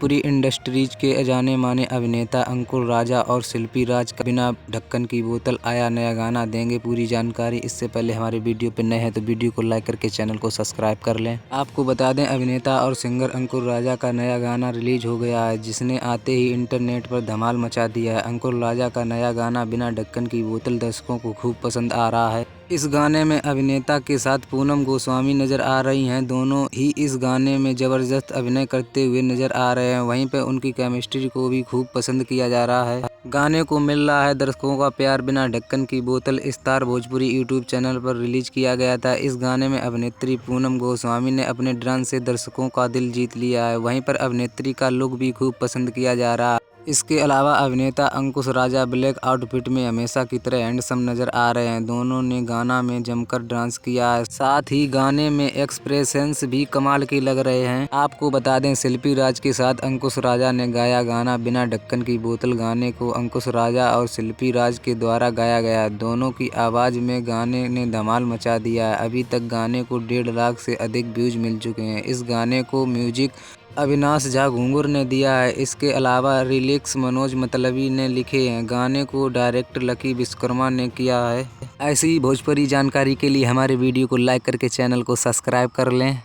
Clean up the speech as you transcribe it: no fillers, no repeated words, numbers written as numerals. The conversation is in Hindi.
भोजपुरी इंडस्ट्रीज के जाने माने अभिनेता अंकुर राजा और शिल्पी राज का बिना ढक्कन की बोतल आया नया गाना, देंगे पूरी जानकारी। इससे पहले हमारे वीडियो पे नए हैं तो वीडियो को लाइक करके चैनल को सब्सक्राइब कर लें। आपको बता दें, अभिनेता और सिंगर अंकुर राजा का नया गाना रिलीज हो गया है, जिसने आते ही इंटरनेट पर धमाल मचा दिया है। अंकुर राजा का नया गाना बिना ढक्कन की बोतल दर्शकों को खूब पसंद आ रहा है। इस गाने में अभिनेता के साथ पूनम गोस्वामी नजर आ रही हैं। दोनों ही इस गाने में जबरदस्त अभिनय करते हुए नजर आ रहे हैं। वहीं पर उनकी केमिस्ट्री को भी खूब पसंद किया जा रहा है। गाने को मिल रहा है दर्शकों का प्यार। बिना ढक्कन की बोतल स्टार भोजपुरी यूट्यूब चैनल पर रिलीज किया गया था। इस गाने में अभिनेत्री पूनम गोस्वामी ने अपने डांस से दर्शकों का दिल जीत लिया है। वहीं पर अभिनेत्री का लुक भी खूब पसंद किया जा रहा है। इसके अलावा अभिनेता अंकुश राजा ब्लैक आउटफिट में हमेशा की तरह हैंडसम नजर आ रहे हैं। दोनों ने गाना में जमकर डांस किया है, साथ ही गाने में एक्सप्रेशंस भी कमाल के लग रहे हैं। आपको बता दें, शिल्पी राज के साथ अंकुश राजा ने गाया गाना बिना ढक्कन की बोतल। गाने को अंकुश राजा और शिल्पी राज के द्वारा गाया गया। दोनों की आवाज में गाने ने धमाल मचा दिया है। अभी तक गाने को 1.5 लाख से अधिक व्यूज मिल चुके हैं। इस गाने को म्यूजिक अविनाश झा घुंगुर ने दिया है। इसके अलावा लिरिक्स मनोज मतलबी ने लिखे हैं। गाने को डायरेक्ट लकी विश्वकर्मा ने किया है। ऐसी ही भोजपुरी जानकारी के लिए हमारे वीडियो को लाइक करके चैनल को सब्सक्राइब कर लें।